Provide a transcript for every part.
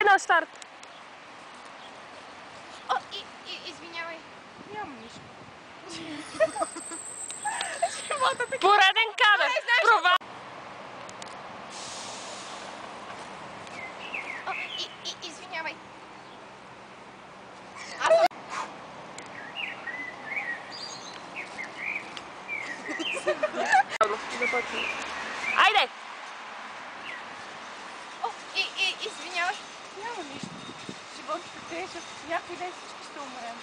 На старт. Извинявай. Няма нищо. Пореден кадър. Провал. Извинявай. Айде! Извинявай. Няма нищо. Животът е тежък. Някой ден всички ще умрем.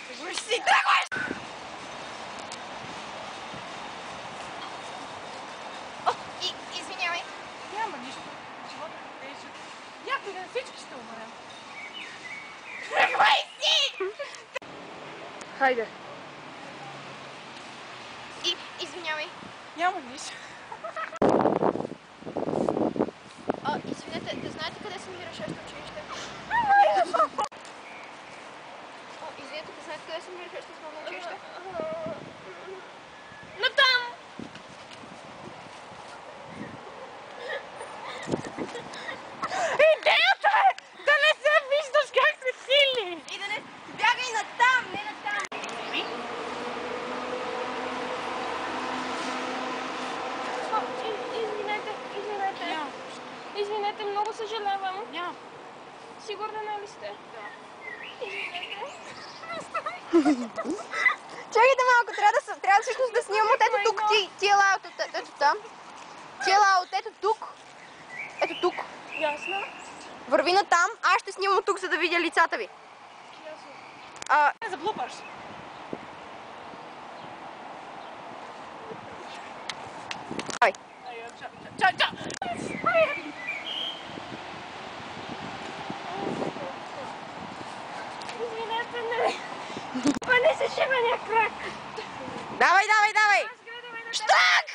Тръгваш си, тръгваш! Извинявай. Няма нищо. Животът е тежък. Някой ден всички ще умрем. Тръгвай си! Хайде. Извинявай. Няма нищо. Извинете, да знаете къде се намира 6-то училище? Извинете, да знаете къде се намира 6-то основно училище? Натам! Идеята е да не се виждаш как се хили! И да не бягай натам, не натам! Извинете, много съжалявам. Няма. Сигурна ли сте? Да. Извинете. Чакайте малко, трябва всъщност да снимам от ето тук, тия лаут, ето там. Тия лаут, ето тук. Ето тук. Ясно. Върви натам, аз ще снимам от тук, за да видя лицата ви. Ясно. Не заблупаш. Ай. Ча! Извинете, не. Не се шибения крак. Давай! Штак!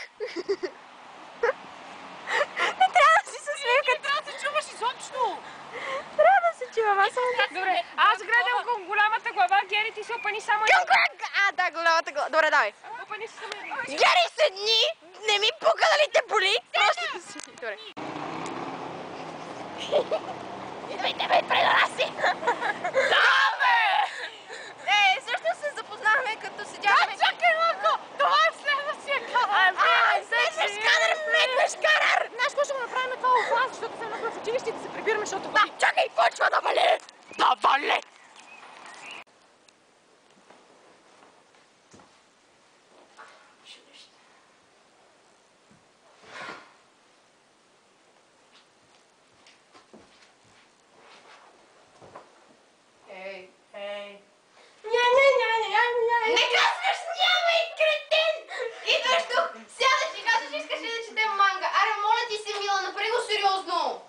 Не трябва да си се смея, Трябва да се чуваш изобщо. трябва да се чувам, аз съм... Добре, аз гледам към голямата глава, Гери, ти се опани само Към крак! Да, голямата глава. Добре, давай. Опани се само един. Гери, седни! Не ми пука дали те боли! Просто си. Добре. Идвайте пред нас си! Също се запознахме, като седяхме... Чакай малко! Това е следващия кадър! Следващ кадър! Знаеш какво ще го направим това оклас, защото се едно в училище и да се прибираме, защото вали. Чакай, почва да вали! Да вали! Ей! Не казваш нямай, кретин! Идваш тук, сядаш и казваш, искаш ли да четем манга? Аре, моля ти се, мила, направи го сериозно!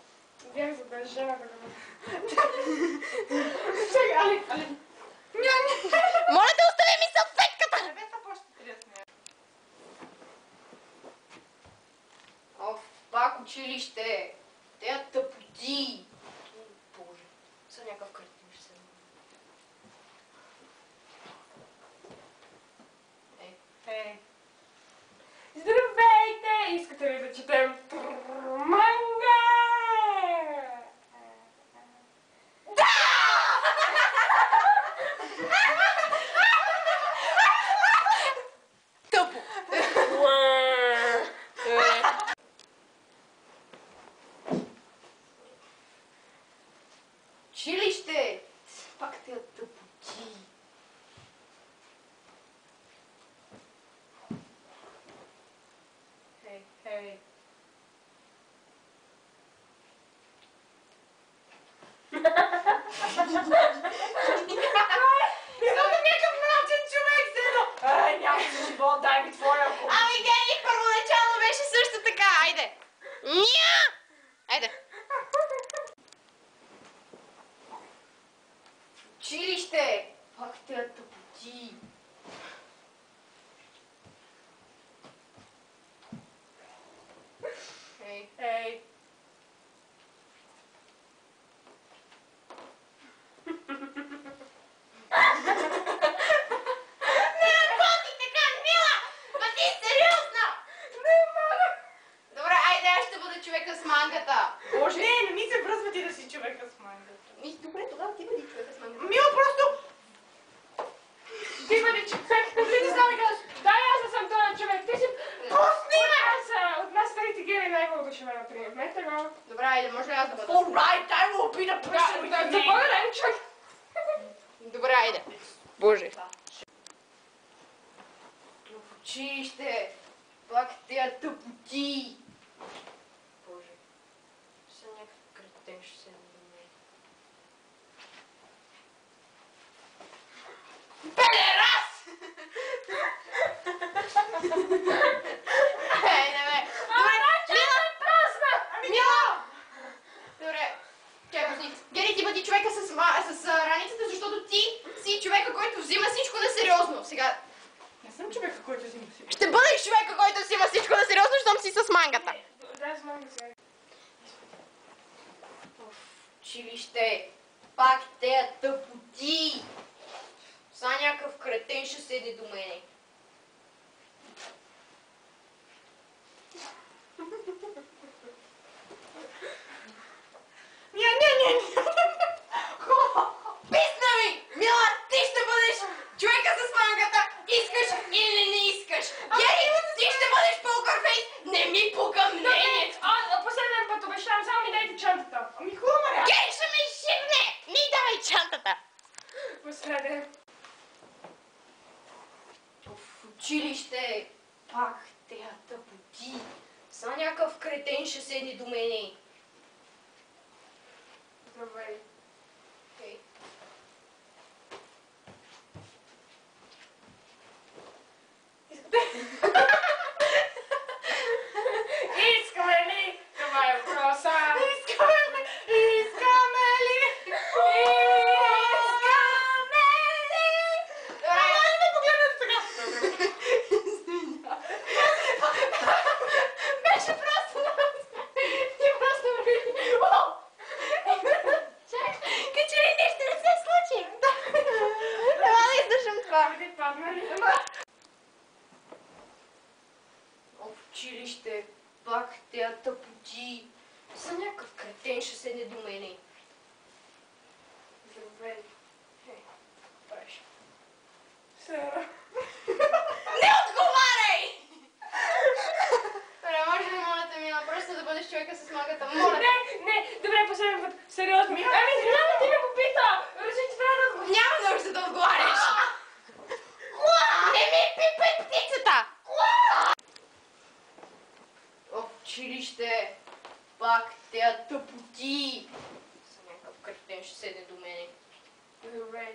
Бях задължена да го... Моля те, остави ми салфетката! О, пак училище! Тея тъпоти! Боже, са някакъв кретин ще се... Здравейте! Искате ли да четем манга? Тъпо! Училище! Пак те тъпоти! Хей. Някакъв начин човек се едно! Няма живот, дай ми твоя ако. Ами, Гени, първоначално беше също така, айде! Ня! Айде! Училище! Пак те тъпоти! Ей. Не работи така, Мила! Ма училище, пак тези тъпоти. Боже, са някакъв кретен ще се намери. Педерас! Не бе. Мила! Добре, чакай си. Гери, ти бъди човека с раницата, защото ти си човека, който взима всичко на сериозно. Сега... Не съм човека, който взима всичко. Ще бъдеш човека, който взима всичко на сериозно, щом си с мангата. Да, с мангата сега. Училище, пак тея тъпоти. Са някакъв кретен ще седи до мене. Не. Писна ми! Мила, ти ще бъдеш човека с мангата! Искаш или не искаш? Гери, ти ще бъдеш покърфейс! Не ми пука мнението! Последен път обещавам, само ми дайте чантата. Ами хубаво, Мария. Гери ще ме шибне! Ми давай чантата! Последен. В училище, пак тея тъпоти. Са някакъв кретен ще седи до мене. Здравей. Окей. Искаме ли? Това е въпроса. Искаме ли? Искаме ли? Ай, ме погледнете сега. Беше просто... Ти просто... Като че ли нищо не се случи? Няма да издържам това. Ти падна ли? В училище, пак тея тъпоти. Са някакъв кретен ще седне до мене. Здравей. Правиш. Сера. Не отговаряй! Добре, може ли, моля те, Мила, просто да бъдеш човека с магата? Моля те. Не, добре, последен път. Сериозно. Ами, извинявай, ти ме попита. Реши, че трябва да отговоря. Няма нужда да отговаряш. Не ми пипай птицата! В училище, пак тея тъпоти. Са някакъв кретен ще седне до мене. Добре.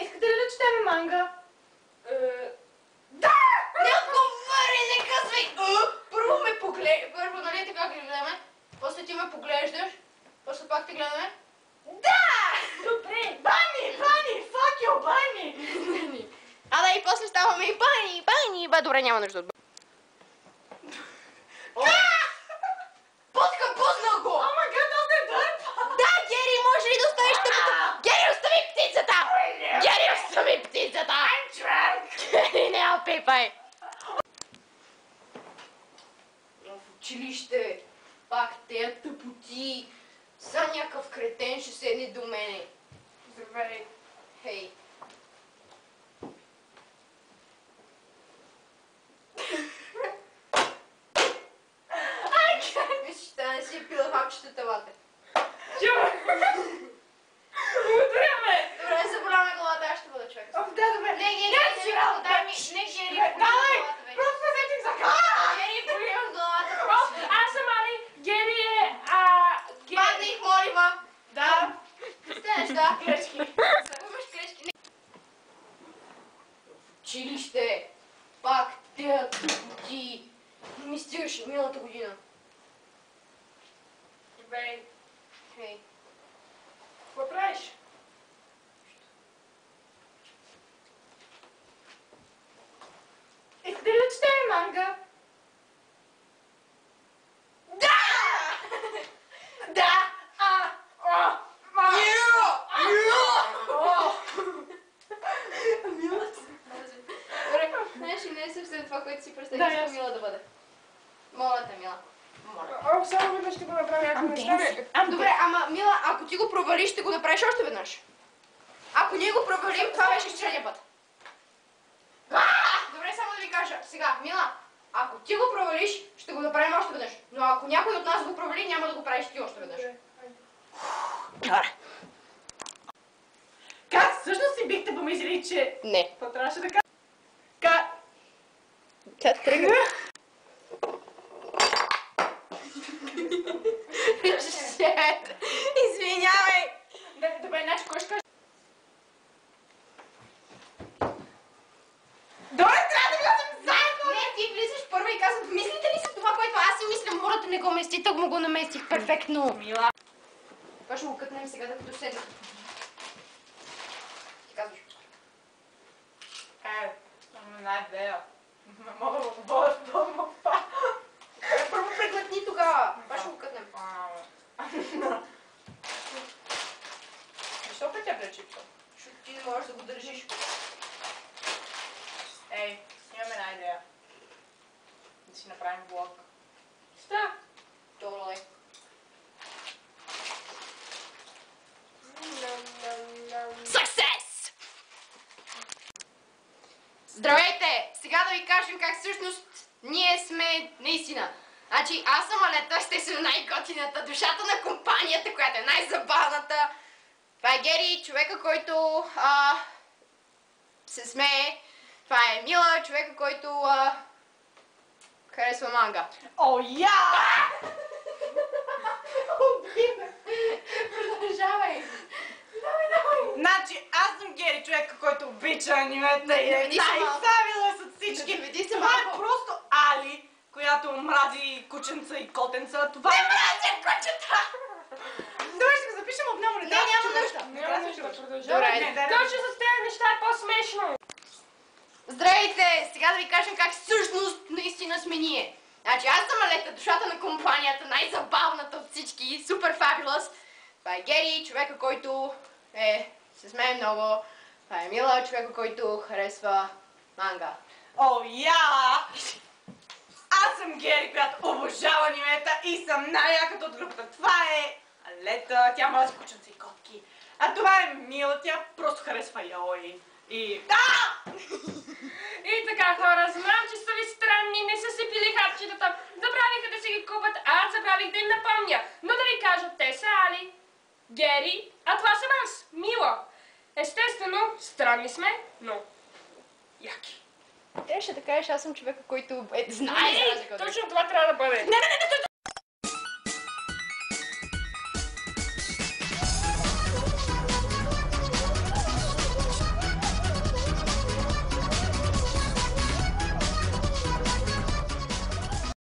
Искате ли да четем манга? Да! Не отговаряй, не казвай! Първо ме поглеждаш. Първо, нали така гледаме? После ти ме поглеждаш. После пак те гледаме. Да! Добре. Бани! Fuck you, бани! А да, и после ставаме и бани! Ба, добре, няма нужда от бани. Пусна го! О май гад, аз не дърпа! Да, Гери, може ли да оставиш тъпото? Гери, остави птицата! Гери, остави птицата! Гери, не опипай! В училище, пак тея тъпоти. Са някакъв кретен ще седне до мене. Здравей. Хей. Виж, ще не си пила хапчетата вътре. Чува! Удря ме! Добре, заболяме главата, аз ще бъда човек. О, да, добре. Не, Гери, Не, си работа. дай ми, не, Гери, Давай! главата вече. Просто не сетих за Гери, поливам главата. Аз съм Ани, Гери е, Падна и молива. Да. Сте неща. Клечки. Имаш клечки. В училище, пак тея тъпоти. Не ми стигаше миналата година. Добре. Хей. Какво правиш? Искате ли да четем манга? Да! Да! Добре, знаеш ли, не е съвсем това, което си представиш, Да, да, Мила да бъде. Моля те, Мила. Моля. О, само веднъж ще го направя, ако не стане. Добре, ама Мила, ако ти го провалиш, ще го направиш още веднъж. Ако ние го провалим, това беше изчерния път. Добре, само да ви кажа. Сега, Мила, ако ти го провалиш, ще го направим още веднъж. Но ако някой от нас го провали, няма да го правиш ти още веднъж. Добре. Добре. Или че... Не. Това трябваше да кажа. Тя тръгна. Извинявай! Добре, значи кой ще каже? Добре, трябва да влязем заедно! Не, ти влизаш първа и казват, мислите ли си това, което аз си мисля, мората не го мести, тък му го наместих перфектно. Мила. Това ще го кътнем сега, докато седна. Ти казваш. Имам една идея. Не мога да говоря с това. Първо преглътни тогава. Това ще го кътнем. Защо претепля чипса? Защото ти не можеш да го държиш. Ей, имам една идея. Да си направим влог. Ста. Добре. Success! Здравейте! Сега да ви кажем как всъщност ние сме наистина. Значи аз съм Алета, естествено най-готината, душата на компанията, която е най-забавната. Това е Гери, човека, който се смее. Това е Мила, човека, който харесва манга. О, я! Продължавай! Значи, аз съм Гери, човека, който обича анимета и е най-фабилес от всички. Доведи се Това е малко. просто Али, която мрази кученца и котенца. Това е... мразя кучета! Добре, ще го запишем отново. Не, няма нужда. Няма нужда да продължаваме. Добре. Точно с тези неща е по-смешно. Здравейте! Сега да ви кажем как всъщност наистина сме ние. Значи аз съм Алета, душата на компанията, най-забавната от всички, супер фабулос. Това е Гери, човека, който се смее много. Това е Мила, човека, който харесва манга. О, я! Аз съм Гери, която обожава анимета и съм най-яката от групата. Това е Алета, тя мрази кученца и котки. А това е Мила, тя просто харесва яой. И... И така, хора, знам, че са ви странни, не са си пили хапчетата, забравиха да си ги купат, а аз забравих да им напомня. Но да ви кажа, те са Али, Гери, а това съм аз, Мила. Естествено, странни сме, но яки. Трябваше да кажеш, аз съм човека, който знае за разлика от Точно това трябва да бъде. Не,